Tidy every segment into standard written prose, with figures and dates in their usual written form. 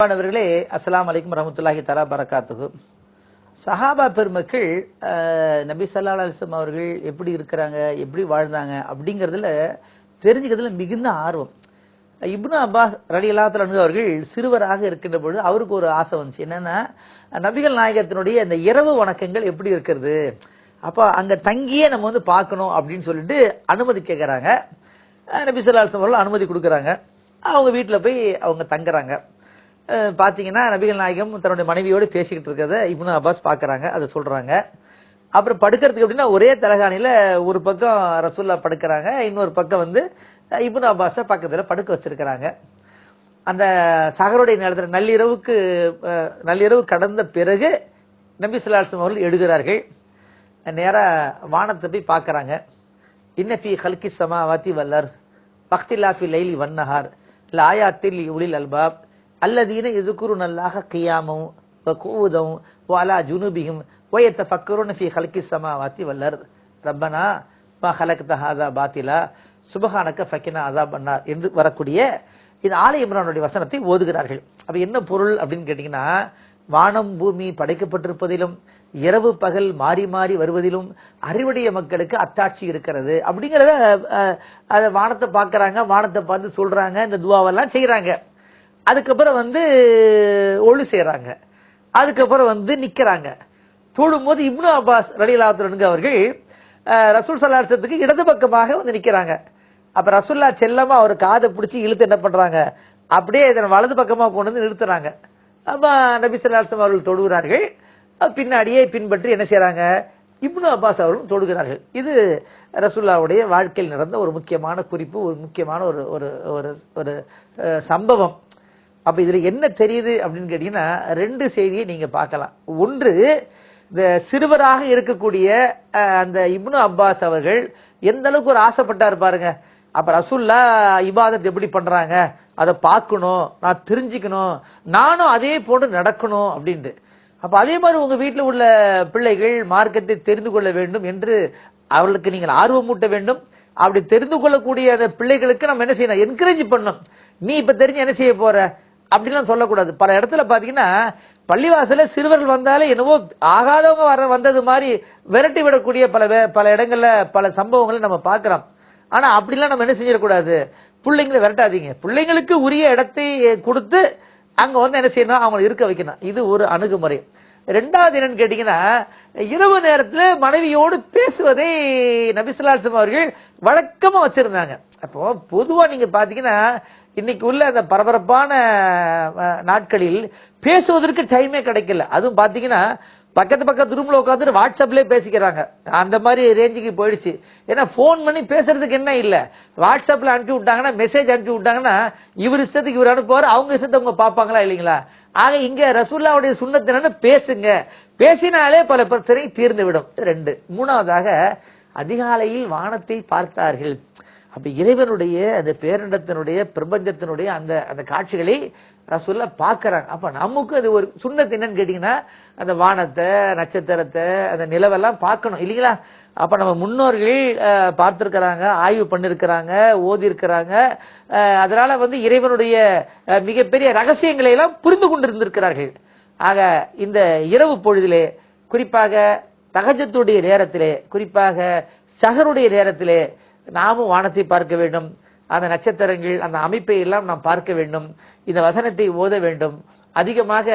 மாணவர்களே, அஸ்ஸலாமு அலைக்கும் வரஹ்மத்துல்லாஹி தஆலா பரக்காத்துஹு. சஹாபா பெருமக்கள் நபி ஸல்லல்லாஹு அலைஹி வஸல்லம் அவர்கள் எப்படி இருக்கிறாங்க, எப்படி வாழ்ந்தாங்க அப்படிங்கிறதுல தெரிஞ்சுக்கிறதுல மிகுந்த ஆர்வம். இப்னு அப்பாஸ் ரலியல்லாஹு தஆலா அன்ஹு அவர்கள் சிறுவராக இருக்கின்ற பொழுது அவருக்கு ஒரு ஆசை வந்துச்சு. என்னன்னா, நபிகள் நாயகத்தினுடைய அந்த இரவு வணக்கங்கள் எப்படி இருக்கிறது, அப்போ அங்க தங்கியே நம்ம வந்து பார்க்கணும் அப்படின்னு சொல்லிட்டு அனுமதி கேட்கறாங்க. நபி ஸல்லல்லாஹு அலைஹி வஸல்லம் அவர்கள் அனுமதி கொடுக்குறாங்க. அவங்க வீட்டில் போய் அவங்க தங்குறாங்க. பார்த்தீங்கன்னா நபிகள் நாயகம் தன்னுடைய மனைவியோடு பேசிக்கிட்டு இருக்கிறத இப்னு அப்பாஸ் பார்க்குறாங்க, அதை சொல்கிறாங்க. அப்புறம் படுக்கிறதுக்கு அப்படின்னா ஒரே தலகாணியில் ஒரு பக்கம் ரசூல்லா படுக்கிறாங்க, இன்னொரு பக்கம் வந்து இப்னு அப்பாஸை பக்கத்தில் படுக்க வச்சிருக்கிறாங்க. அந்த சஹருடைய நேரத்தில் நள்ளிரவு கடந்த பிறகு நபி ஸல்லல்லாஹு அலைஹி வஸல்லம் அவர்கள் எழுகிறார்கள். நேராக வானத்தை போய் பார்க்குறாங்க. இன்னஃபி ஹல்கி ஸமாவாதி வல் அர்த் வக்திலாஃபி லைலி வன்னஹார் லஆயாத்தில் லிஉலில் அல்பாப் அல்லதீன யذ்குருனல்லாஹ கியாமன் வ குஊதன் வ அலா ஜுனுபிஹிம் வ யதஃபக்கருன ஃபீ ஹல்கி ஸமாவாதி வல் அர்த் ரப்பனா மா ஹலக்த ஹாதா பாத்திலா சுப்ஹானக ஃபகினா அஸாபன்னார் என்று வரக்கூடிய இந்த ஆல இம்ரானுடைய வசனத்தை ஓதுகிறார்கள். அப்ப என்ன பொருள் அப்படின்னு கேட்டீங்கன்னா, வானம் பூமி படைக்கப்பட்டிருப்பதிலும் இரவு பகல் மாறி மாறி வருவதிலும் அறிவுடைய மக்களுக்கு அத்தாட்சி இருக்கிறது அப்படிங்கிறத அதை வானத்தை பார்க்குறாங்க, வானத்தை பார்த்து சொல்றாங்க, இந்த துவாவெல்லாம் செய்கிறாங்க. அதுக்கப்புறம் வந்து ஒழு செய்கிறாங்க. அதுக்கப்புறம் வந்து நிற்கிறாங்க. தொழும்போது இப்னு அப்பாஸ் ரலியல்லாஹு அன்ஹு அவர்கள் ரசூல் ஸல்லல்லாஹு அலைஹி வஸல்லத்துக்கு இடது பக்கமாக வந்து நிற்கிறாங்க. அப்போ ரசூல்லா செல்லமா அவர் காதை பிடிச்சி இழுத்து என்ன பண்ணுறாங்க, அப்படியே இதனை வலது பக்கமாக கொண்டு வந்து நிறுத்துறாங்க. அப்போ நபி ஸல்லல்லாஹு அலைஹி வஸல்லம் அவர்கள் தொழுகிறார்கள். பின்னாடியே பின்பற்றி என்ன செய்கிறாங்க, இப்னு அப்பாஸ் அவர்களும் தொழுகிறார்கள். இது ரசூல்லாவுடைய வாழ்க்கையில் நடந்த ஒரு முக்கியமான குறிப்பு, ஒரு முக்கியமான ஒரு ஒரு ஒரு சம்பவம். அப்போ இதில் என்ன தெரியுது அப்படின்னு கேட்டிங்கன்னா, ரெண்டு செய்தியை நீங்கள் பார்க்கலாம். ஒன்று, இந்த சிறுவராக இருக்கக்கூடிய அந்த இப்னு அப்பாஸ் அவர்கள் எந்த அளவுக்கு ஒரு ஆசைப்பட்டார் பாருங்க. அப்போ ரசூல்லா இபாதத் எப்படி பண்ணுறாங்க அதை பார்க்கணும், நான் தெரிஞ்சுக்கணும், நானும் அதே போன்று நடக்கணும் அப்படின்ட்டு. அப்போ அதே மாதிரி உங்கள் வீட்டில் உள்ள பிள்ளைகள் மார்க்கத்தை தெரிந்து கொள்ள வேண்டும் என்று அவர்களுக்கு நீங்கள் ஆர்வமூட்ட வேண்டும். அப்படி தெரிந்து கொள்ளக்கூடிய அந்த பிள்ளைகளுக்கு நம்ம என்ன செய்யணும், என்கரேஜ் பண்ணணும். நீ இப்போ தெரிஞ்சு என்ன செய்ய போற அப்படின்லாம் சொல்லக்கூடாது. பல இடத்துல பார்த்தீங்கன்னா பள்ளிவாசல சிறுவர்கள் வந்தாலே என்னவோ ஆகாதவங்க வந்தது மாதிரி விரட்டி விடக்கூடிய பல இடங்கள்ல பல சம்பவங்களை நம்ம பார்க்கிறோம். ஆனா அப்படிலாம் நம்ம என்ன செஞ்சிடக்கூடாது, பிள்ளைங்களை விரட்டாதீங்க. பிள்ளைங்களுக்கு உரிய இடத்தை கொடுத்து அங்க வந்து என்ன செய்யணும், அவங்களை இருக்க வைக்கணும். இது ஒரு அணுகுமுறை. ரெண்டாவது என்னன்னு கேட்டீங்கன்னா, இரவு நேரத்தில் மனைவியோடு பேசுவதை நபி ஸல்லல்லாஹு அலைஹி வஸல்லம் அவர்கள் வழக்கமா வச்சிருந்தாங்க. அப்போ பொதுவா நீங்க பாத்தீங்கன்னா இன்னைக்கு உள்ள அந்த பரபரப்பான நாட்களில் பேசுவதற்கு டைமே கிடைக்கல. அதுவும் பாத்தீங்கன்னா பக்கத்து ரூம்ல உட்காந்து வாட்ஸ்அப்லேயே பேசிக்கிறாங்க. அந்த மாதிரி ரேஞ்சுக்கு போயிடுச்சு. ஏன்னா போன் பண்ணி பேசுறதுக்கு என்ன இல்லை, வாட்ஸ்அப்ல அனுப்பி விட்டாங்கன்னா, மெசேஜ் அனுப்பி விட்டாங்கன்னா இவர் இஷ்டத்துக்கு இவர் அனுப்புவார், அவங்க இஷ்டத்தை அவங்க பார்ப்பாங்களா இல்லைங்களா. ஆக இங்க ரசூல்லாவுடைய சுன்னத்து என்னன்னு பேசுங்க, பேசினாலே பல பிரச்சனை தீர்ந்து விடும். ரெண்டு. மூணாவதாக அதிகாலையில் வானத்தை பார்த்தார்கள். அப்ப இறைவனுடைய அந்த பேரிடத்தினுடைய பிரபஞ்சத்தினுடைய அந்த அந்த காட்சிகளை ரசூல்லா பார்க்கறாங்க. அப்ப நமக்கு அது ஒரு சுன்னத்து என்னன்னு கேட்டீங்கன்னா, அந்த வானத்தை, நட்சத்திரத்தை, அந்த நிலவெல்லாம் பார்க்கணும் இல்லைங்களா. அப்ப நம்ம முன்னோர்கள் பார்த்திருக்கிறாங்க, ஆய்வு பண்ணிருக்கிறாங்க, ஓதி இருக்கிறாங்க. அதனால வந்து இறைவனுடைய மிகப்பெரிய ரகசியங்களை எல்லாம் புரிந்து கொண்டிருந்திருக்கிறார்கள். ஆக இந்த இரவு பொழுதிலே, குறிப்பாக தஹஜ்ஜுடைய நேரத்திலே, குறிப்பாக சஹருடைய நேரத்திலே நாமும் வானத்தை பார்க்க வேண்டும். அந்த நட்சத்திரங்கள், அந்த அமைப்பை எல்லாம் நாம் பார்க்க வேண்டும். இந்த வசனத்தை ஓத வேண்டும். அதிகமாக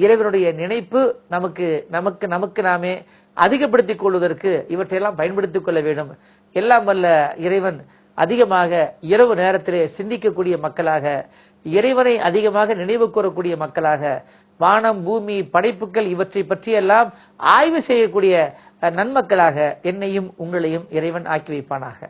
இறைவனுடைய நினைப்பு நமக்கு நாமே அதிகப்படுத்திக் கொள்வதற்கு இவற்றையெல்லாம் பயன்படுத்திக் கொள்ள வேண்டும். எல்லாம் வல்ல இறைவன் அதிகமாக இரவு நேரத்திலே சிந்திக்கக்கூடிய மக்களாக, இறைவனை அதிகமாக நினைவு கூறக்கூடிய மக்களாக, வானம் பூமி படைப்புகள் இவற்றை பற்றியெல்லாம் ஆய்வு செய்யக்கூடிய நன்மக்களாக என்னையும் உங்களையும் இறைவன் ஆக்கி வைப்பானாக.